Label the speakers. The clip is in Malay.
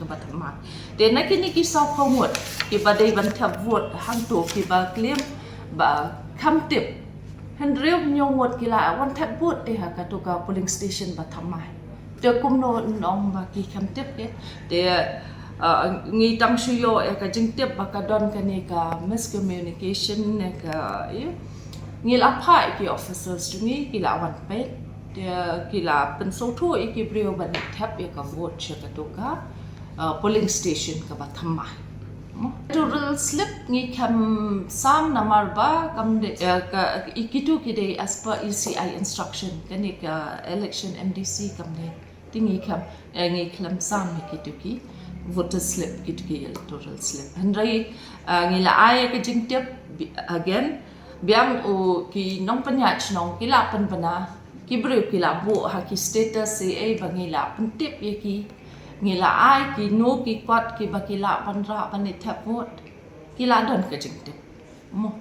Speaker 1: kebatama de na kini ki so khomot ki ba dei ban thap vot hang to ki ba claim ba kham tip hendreu nyongot ki la wan thap vot de ha ka to ka polling station batamai de kumno nong ba ki kham tip ke de ngi tang shuyo ka jing tip ba ka don ka ne ka miscommunication ne ka ngi la phai ki officers jungi ki la wan pe dia kila pensautu iki brio ban Thep ka vote chaka toka polling station ka bathama rural slip ngi kam sam namar ba kam de ikitu kide as per ECI instruction kani ka election MDC kam de tingi kam ngi klam sam ikitu ki voter slip kitu ki electoral slip handrai ngi la ay ka jingtep again biam o ki nong panyach nong kila pan bana Kibru kila bu haki status CA bangila pentip ye ki ngila ai ki no ki kwat ki bakila panra panit Thep vote kila don ka jingtip mo